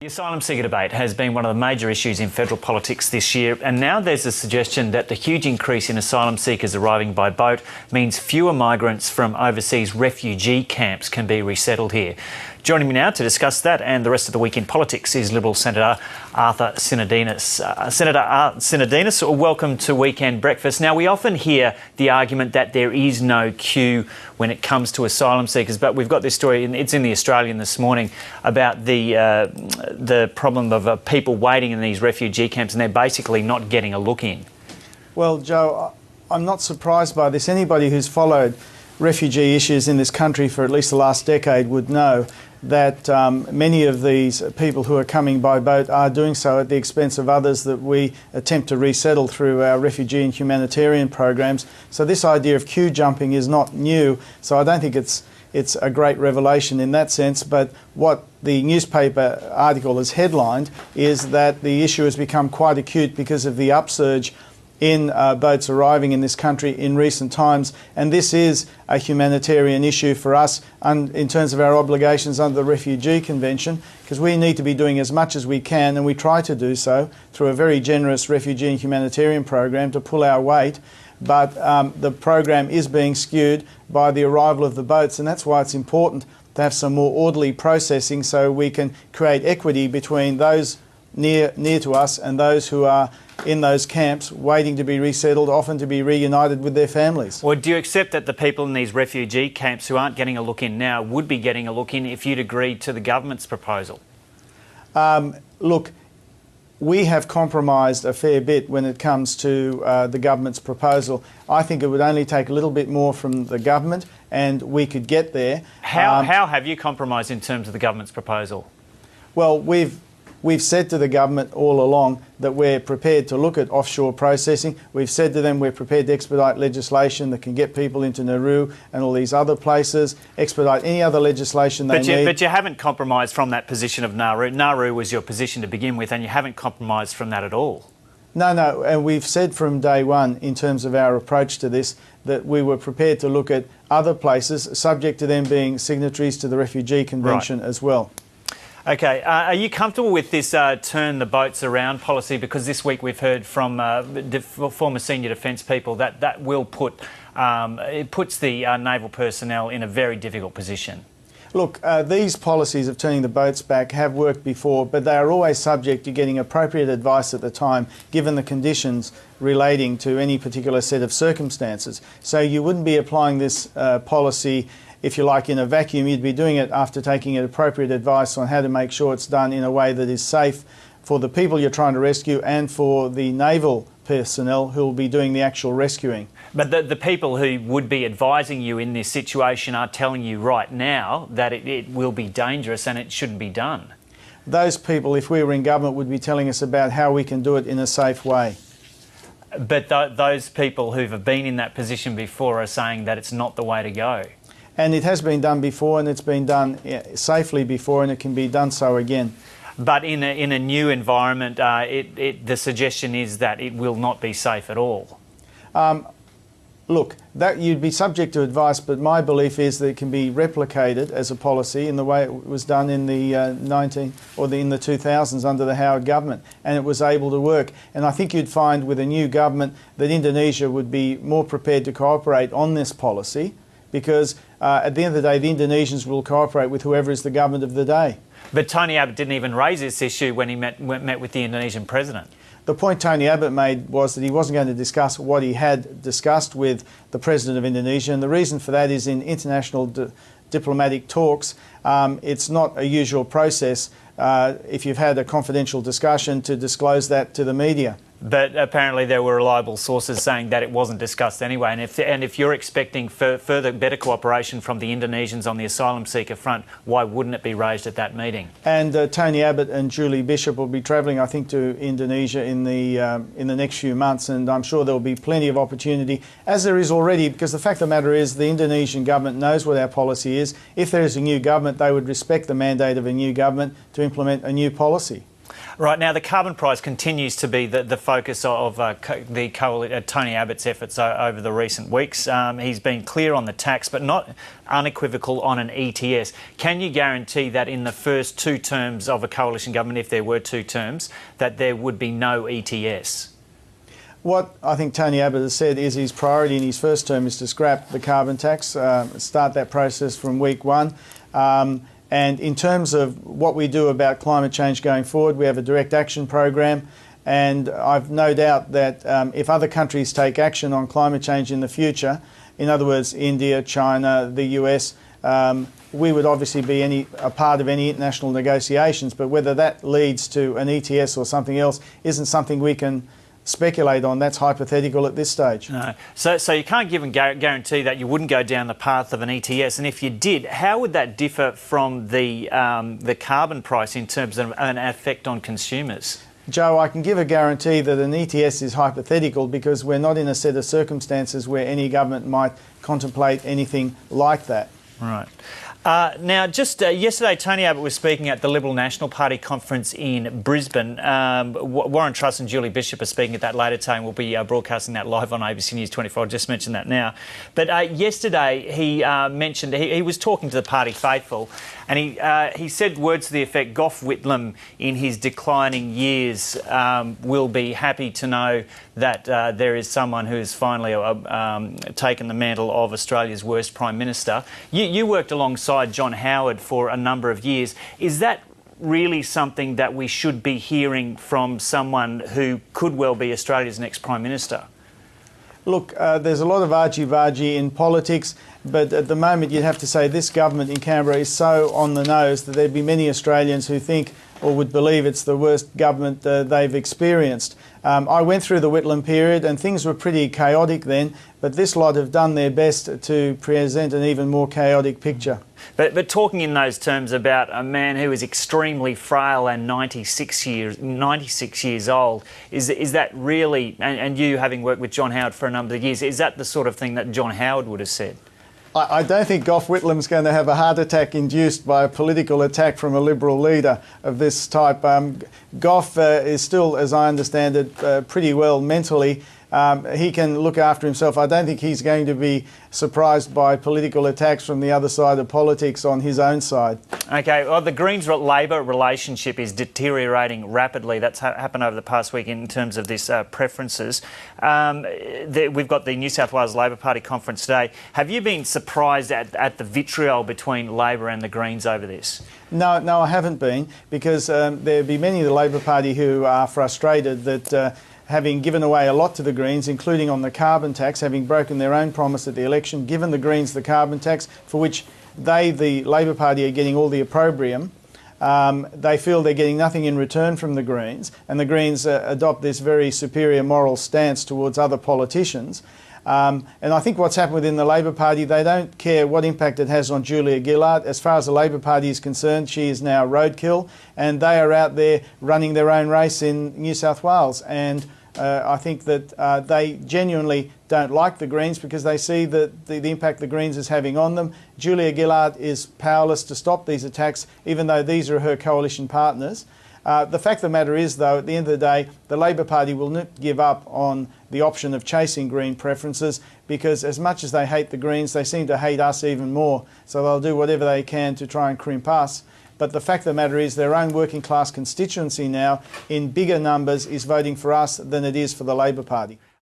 The asylum seeker debate has been one of the major issues in federal politics this year, and now there's a suggestion that the huge increase in asylum seekers arriving by boat means fewer migrants from overseas refugee camps can be resettled here. Joining me now to discuss that and the rest of the week in politics is Liberal Senator Arthur Sinodinos. Senator Sinodinos, welcome to Weekend Breakfast. Now, we often hear the argument that there is no queue when it comes to asylum seekers, but we've got this story, and it's in The Australian this morning, about the problem of people waiting in these refugee camps and they're basically not getting a look in. Well, Joe, I'm not surprised by this. Anybody who's followed refugee issues in this country for at least the last decade would know that many of these people who are coming by boat are doing so at the expense of others that we attempt to resettle through our refugee and humanitarian programs. So this idea of queue jumping is not new, so I don't think it's a great revelation in that sense, but what the newspaper article has headlined is that the issue has become quite acute because of the upsurge in boats arriving in this country in recent times, and this is a humanitarian issue for us in terms of our obligations under the Refugee Convention, because we need to be doing as much as we can, and we try to do so through a very generous refugee and humanitarian program to pull our weight. But the program is being skewed by the arrival of the boats, and that's why it's important to have some more orderly processing so we can create equity between those near to us and those who are in those camps waiting to be resettled, often to be reunited with their families. Well, do you accept that the people in these refugee camps who aren't getting a look in now would be getting a look in if you'd agreed to the government's proposal? Look, we have compromised a fair bit when it comes to the government's proposal. I think it would only take a little bit more from the government and we could get there. How have you compromised in terms of the government's proposal? Well, We've said to the government all along that we're prepared to look at offshore processing. We've said to them we're prepared to expedite legislation that can get people into Nauru and all these other places, expedite any other legislation they need. But you haven't compromised from that position of Nauru. Nauru was your position to begin with, and you haven't compromised from that at all. No, and we've said from day one in terms of our approach to this that we were prepared to look at other places, subject to them being signatories to the Refugee Convention as well. Okay, are you comfortable with this turn the boats around policy? Because this week we've heard from former senior defence people that will it puts the naval personnel in a very difficult position. Look, these policies of turning the boats back have worked before, but they are always subject to getting appropriate advice at the time, given the conditions relating to any particular set of circumstances. So you wouldn't be applying this policy, if you like, in a vacuum. You'd be doing it after taking appropriate advice on how to make sure it's done in a way that is safe for the people you're trying to rescue and for the naval personnel who will be doing the actual rescuing. But the people who would be advising you in this situation are telling you right now that it will be dangerous and it shouldn't be done. Those people, if we were in government, would be telling us about how we can do it in a safe way. But those people who have been in that position before are saying that it's not the way to go. And it has been done before, and it's been done safely before, and it can be done so again. But in a new environment, the suggestion is that it will not be safe at all. Look, that you'd be subject to advice, but my belief is that it can be replicated as a policy in the way it was done in the in the 2000s under the Howard government, and it was able to work. And I think you'd find with a new government that Indonesia would be more prepared to cooperate on this policy, because at the end of the day, the Indonesians will cooperate with whoever is the government of the day. But Tony Abbott didn't even raise this issue when he met with the Indonesian president. The point Tony Abbott made was that he wasn't going to discuss what he had discussed with the president of Indonesia, and the reason for that is in international diplomatic talks, it's not a usual process if you've had a confidential discussion to disclose that to the media. But apparently there were reliable sources saying that it wasn't discussed anyway. And if you're expecting further better cooperation from the Indonesians on the asylum seeker front, why wouldn't it be raised at that meeting? And Tony Abbott and Julie Bishop will be travelling, I think, to Indonesia in the next few months, and I'm sure there will be plenty of opportunity, as there is already, because the fact of the matter is the Indonesian government knows what our policy is. If there is a new government, they would respect the mandate of a new government to implement a new policy. Right, now the carbon price continues to be the focus of Tony Abbott's efforts over the recent weeks. He's been clear on the tax but not unequivocal on an ETS. Can you guarantee that in the first 2 terms of a coalition government, if there were 2 terms, that there would be no ETS? What I think Tony Abbott has said is his priority in his first term is to scrap the carbon tax, start that process from week 1. And in terms of what we do about climate change going forward, we have a direct action program, and I've no doubt that if other countries take action on climate change in the future, in other words, India, China, the US, we would obviously be a part of any international negotiations, but whether that leads to an ETS or something else isn't something we can speculate on. That's hypothetical at this stage. No. So you can't give and guarantee that you wouldn't go down the path of an ETS, and if you did, how would that differ from the carbon price in terms of an effect on consumers? Joe, I can give a guarantee that an ETS is hypothetical because we're not in a set of circumstances where any government might contemplate anything like that. Right. Now, just yesterday, Tony Abbott was speaking at the Liberal National Party conference in Brisbane. Warren Truss and Julie Bishop are speaking at that later today, and we'll be broadcasting that live on ABC News 24. I'll just mention that now. But yesterday, he mentioned he was talking to the party faithful, and he said words to the effect, Gough Whitlam, in his declining years, will be happy to know that there is someone who has finally taken the mantle of Australia's worst Prime Minister. You worked alongside John Howard for a number of years. Is that really something that we should be hearing from someone who could well be Australia's next Prime Minister? Look, there's a lot of argy-bargy in politics, but at the moment you'd have to say this government in Canberra is so on the nose that there'd be many Australians who think or would believe it's the worst government they've experienced. I went through the Whitlam period and things were pretty chaotic then, but this lot have done their best to present an even more chaotic picture. But talking in those terms about a man who is extremely frail and 96 years old, is that really, and you having worked with John Howard for a number of years, is that the sort of thing that John Howard would have said? I don't think Gough Whitlam's going to have a heart attack induced by a political attack from a Liberal leader of this type. Gough is still, as I understand it, pretty well mentally. He can look after himself. I don't think he's going to be surprised by political attacks from the other side of politics on his own side. OK, well, the Greens-Labor relationship is deteriorating rapidly. That's happened over the past week in terms of this preferences. We've got the New South Wales Labor Party conference today. Have you been surprised at the vitriol between Labor and the Greens over this? No, I haven't been, because there'll be many of the Labor Party who are frustrated that having given away a lot to the Greens, including on the carbon tax, having broken their own promise at the election, given the Greens the carbon tax, for which they, the Labor Party, are getting all the opprobrium. They feel they're getting nothing in return from the Greens, and the Greens adopt this very superior moral stance towards other politicians. And I think what's happened within the Labor Party, they don't care what impact it has on Julia Gillard. As far as the Labor Party is concerned, she is now roadkill, and they are out there running their own race in New South Wales. And I think that they genuinely don't like the Greens because they see the impact the Greens is having on them. Julia Gillard is powerless to stop these attacks, even though these are her coalition partners. The fact of the matter is, though, at the end of the day, the Labor Party will not give up on the option of chasing Green preferences, because as much as they hate the Greens, they seem to hate us even more. So they'll do whatever they can to try and crimp us. But the fact of the matter is their own working class constituency now, in bigger numbers, is voting for us than it is for the Labor Party.